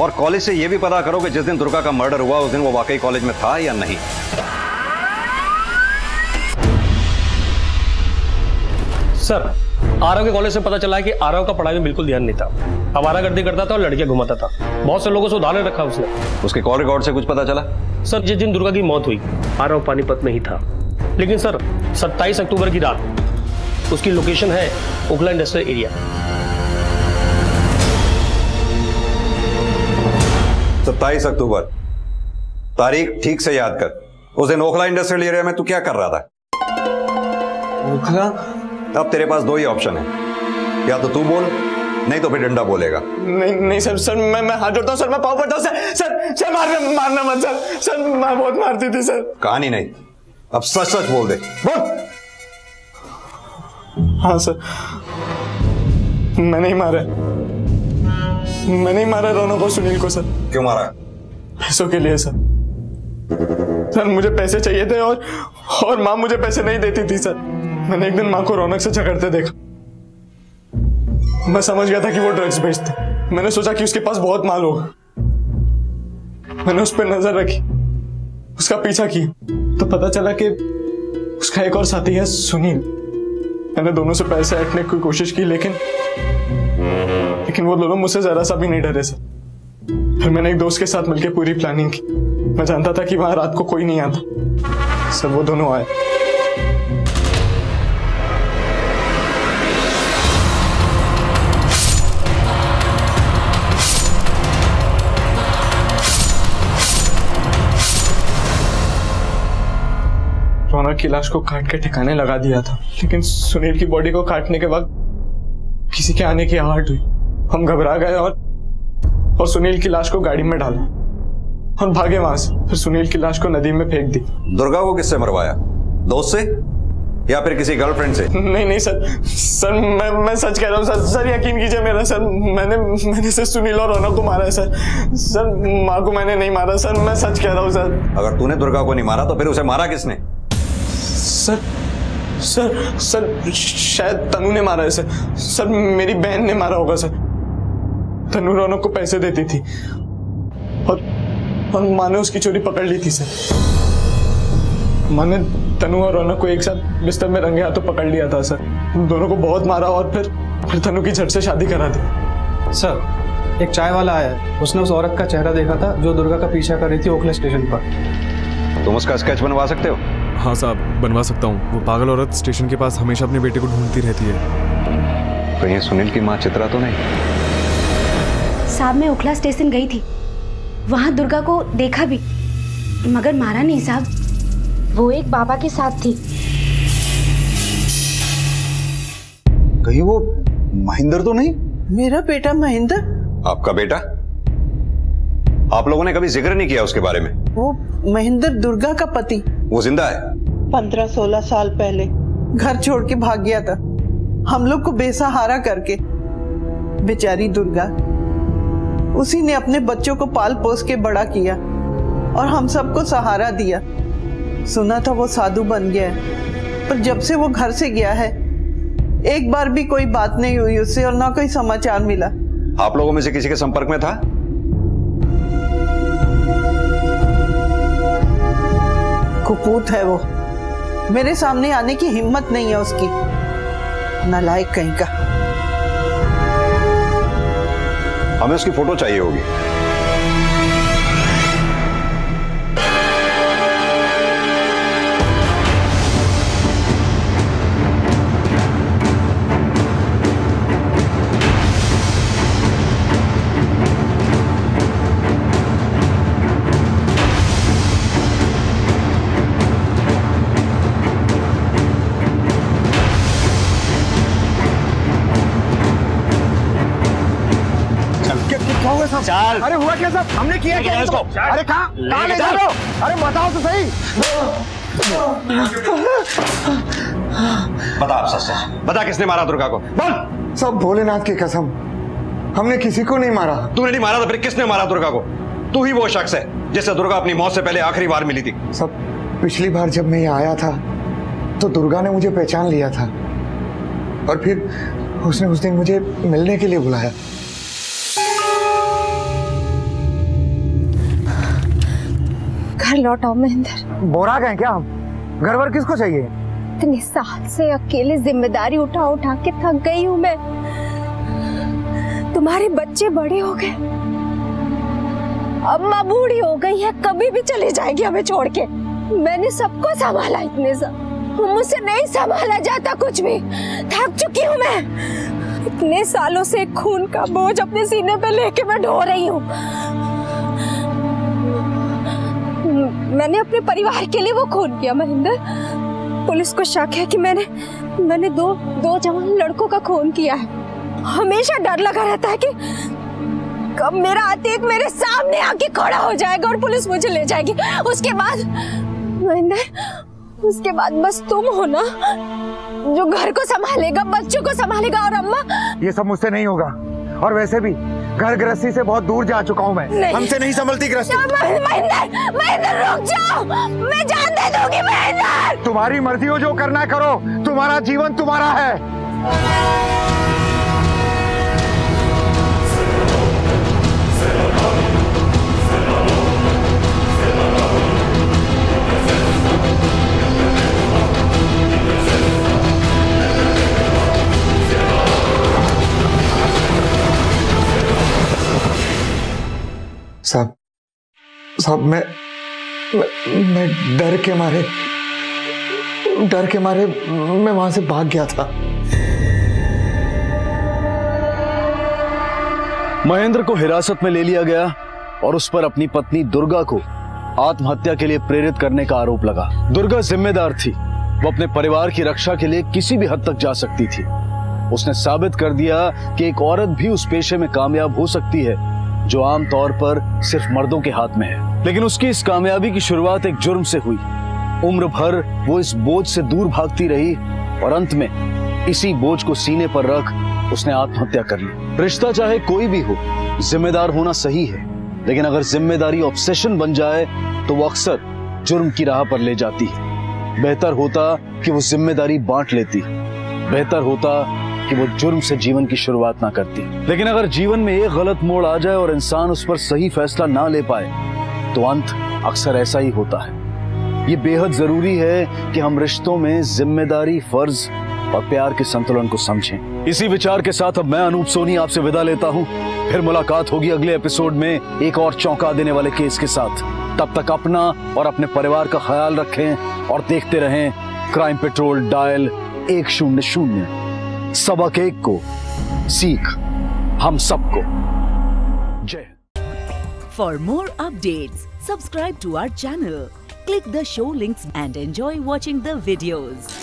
और कॉलेज से ये भी पता करो कि जिस दिन दुर्गा का मर्डर हुआ उस दिन वो वाकई कॉलेज में था या नहीं। सर आरव के कॉलेज से पता चला है कि आरव का पढ़ाई में बिल्कुल ध्यान नहीं था, आवारागर्दी करता था और लड़कियां घुमाता था। बहुत से लोगों से उधार रखा उसने। उसके कॉल रिकॉर्ड से कुछ पता चला? सर जिस दिन दुर्गा की मौत हुई आरव पानीपत में ही था, लेकिन सर 27 अक्टूबर की रात उसकी लोकेशन है ओखला इंडस्ट्रियल एरिया। 27 अक्टूबर, तारीख ठीक से याद कर। उस दिन ओखला इंडस्ट्रियल एरिया में तू क्या कर रहा था? ओखला? अब तेरे पास दो ही ऑप्शन है, या तो तू बोल, नहीं तो फिर डंडा बोलेगा। नहीं सर मैं हाथ जोड़ता हूँ सर, मैं पाँव पड़ता हूँ सर मारना मत सर मैं बहुत मारती थी सर। कहानी नहीं, अब सच बोल दे, बोल। हाँ सर, मैंने ही मारा रौनक और सुनील को सर। क्यों मारा? पैसों के लिए सर मुझे पैसे चाहिए थे और माँ मुझे पैसे नहीं देती थी सर। मैंने एक दिन माँ को रौनक से झगड़ते देखा, मैं समझ गया था कि वो ड्रग्स बेचते। मैंने सोचा कि उसके पास बहुत माल होगा, मैंने उस पर नजर रखी, उसका पीछा किया, तो पता चला कि उसका एक और साथी है सुनील। मैंने दोनों से पैसे ऐंठने की कोशिश की, लेकिन वो दोनों मुझसे जरा सा भी नहीं डरे सर। फिर मैंने एक दोस्त के साथ मिलकर पूरी प्लानिंग की। मैं जानता था कि वहां रात को कोई नहीं आता सर, वो दोनों आए। रौनक की लाश को काट के ठिकाने लगा दिया था, लेकिन सुनील की बॉडी को काटने के बाद किसी के आने की आहट हुई। हम घबरा गए और सुनील की लाश को गाड़ी में डाला और भागे वहां से। फिर सुनील की लाश को नदी में फेंक दी। दुर्गा को किससे मरवाया? दोस्त से या फिर किसी गर्लफ्रेंड से? नहीं सर मैं सच कह रहा हूँ सर यकीन कीजिए मेरा सर। मैंने सिर्फ सुनील और रौनक को मारा है सर माँ को मैंने नहीं मारा सर, मैं सच कह रहा हूँ सर। अगर तूने दुर्गा को नहीं मारा तो फिर उसे मारा किसने? सर शायद तनु ने मारा है सर मेरी बहन ने मारा होगा सर। तनु रौनक को पैसे देती थी और माँ ने उसकी चोरी पकड़ ली थी सर। माँ ने तनु और रौनक को एक साथ बिस्तर में रंगे हाथों पकड़ लिया था सर। दोनों को बहुत मारा और फिर तनु की झट से शादी करा दी। सर एक चाय वाला आया है, उसने उस औरत का चेहरा देखा था जो दुर्गा का पीछा कर रही थी ओखला स्टेशन पर। तुम उसका स्केच बनवा सकते हो? हाँ साहब बनवा सकता हूँ। वो पागल औरत स्टेशन के पास हमेशा अपने बेटे को ढूंढती रहती है। कहीं सुनील की माँ चित्रा तो नहीं? साहब मैं ओखला स्टेशन गई थी, वहां दुर्गा को देखा भी, मगर मारा नहीं साहब। वो एक बाबा के साथ थी। कहीं वो महेंद्र तो नहीं? मेरा बेटा महेंद्र? आपका बेटा? आप लोगों ने कभी जिक्र नहीं किया उसके बारे में? वो महेंद्र दुर्गा का पति। वो जिंदा है? 15-16 साल पहले घर छोड़ के भाग गया था, हम लोग को बेसहारा करके। बेचारी दुर्गा, उसी ने अपने बच्चों को पाल पोस के बड़ा किया और हम सबको सहारा दिया। सुना था वो साधु बन गया है, पर जब से वो घर से गया है एक बार भी कोई बात नहीं हुई उससे और ना कोई समाचार मिला। आप लोगों में से किसी के संपर्क में था? कुपूत है वो, मेरे सामने आने की हिम्मत नहीं है उसकी। नालायक कहीं का। हमें उसकी फोटो चाहिए होगी। चल। अरे हुआ क्या साहब? हमने किया क्या इसको? अरे कहाँ ले जा रहे हो? अरे बताओ तो सही। बता आप सच, बता किसने मारा दुर्गा को? बोल। सब भोलेनाथ की कसम, हमने किसी को नहीं मारा। तूने नहीं मारा तो फिर किसने मारा दुर्गा को? तू ही वो शख्स है जिससे दुर्गा अपनी मौत से पहले आखिरी बार मिली थी। सब पिछली बार जब मैं यहाँ आया था तो दुर्गा ने मुझे पहचान लिया था और फिर उसने उस दिन मुझे मिलने के लिए बुलाया। घर लौट आओ महेंद्र। बोरा गए क्या हम? घर वर किसको चाहिए? इतने साल से अकेले जिम्मेदारी उठा उठा के थक गई हूँ मैं। तुम्हारे बच्चे बड़े हो गए, अम्मा बूढ़ी हो गई है, कभी भी चली जाएगी हमें छोड़ के। मैंने सबको संभाला इतने सब, मुझसे नहीं संभाला जाता कुछ भी। थक चुकी हूँ मैं। इतने सालों से खून का बोझ अपने सीने पे लेके मैं ढो रही हूँ। मैंने अपने परिवार के लिए वो खून किया महेंद्र। पुलिस को शक है कि मैंने दो जवान लड़कों का खून किया है। हमेशा डर लगा रहता है कि कब मेरा अतीत मेरे सामने आके खड़ा हो जाएगा और पुलिस मुझे ले जाएगी। उसके बाद महेंद्र, उसके बाद बस तुम हो ना जो घर को संभालेगा, बच्चों को संभालेगा। और अम्मा, ये सब मुझसे नहीं होगा। और वैसे भी घर गृहस्थी से बहुत दूर जा चुका हूँ मैं। हमसे नहीं संभलती गृहस्थी। महेंद्र रुक जाओ, मैं जान दे दूंगी महेंद्र। तुम्हारी मर्जी हो, जो करना है करो। तुम्हारा जीवन तुम्हारा है। साहब मैं डर के मारे मैं वहां से भाग गया था। महेंद्र को हिरासत में ले लिया गया और उस पर अपनी पत्नी दुर्गा को आत्महत्या के लिए प्रेरित करने का आरोप लगा। दुर्गा जिम्मेदार थी, वो अपने परिवार की रक्षा के लिए किसी भी हद तक जा सकती थी। उसने साबित कर दिया कि एक औरत भी उस पेशे में कामयाब हो सकती है जो आमतौर पर सिर्फ मर्दों के हाथ में है। लेकिन उसकी इस कामयाबी की शुरुआत एक जुर्म से हुई। उम्र भर वो इस बोझ से दूर भागती रही और अंत में इसी बोझ को सीने पर रख उसने आत्महत्या कर ली। रिश्ता चाहे कोई भी हो, जिम्मेदार होना सही है, लेकिन अगर जिम्मेदारी ऑब्सेशन बन जाए तो वो अक्सर जुर्म की राह पर ले जाती है। बेहतर होता कि वो जिम्मेदारी बांट लेती, बेहतर होता कि वो जुर्म से जीवन की शुरुआत ना करती। लेकिन अगर जीवन में एक गलत मोड़ आ जाए और इंसान उस पर सही फैसला ना ले पाए तो अंत अक्सर ऐसा ही होता है। ये बेहद जरूरी है कि हम रिश्तों में जिम्मेदारी, फर्ज और प्यार के संतुलन को समझें। इसी विचार के साथ अब मैं अनूप सोनी आपसे विदा लेता हूँ। फिर मुलाकात होगी अगले एपिसोड में एक और चौंका देने वाले केस के साथ। तब तक अपना और अपने परिवार का ख्याल रखें और देखते रहें क्राइम पेट्रोल डायल 100। सबक एक को सीख हम सबको। जय। For more updates, subscribe to our channel, click the show links and enjoy watching the videos.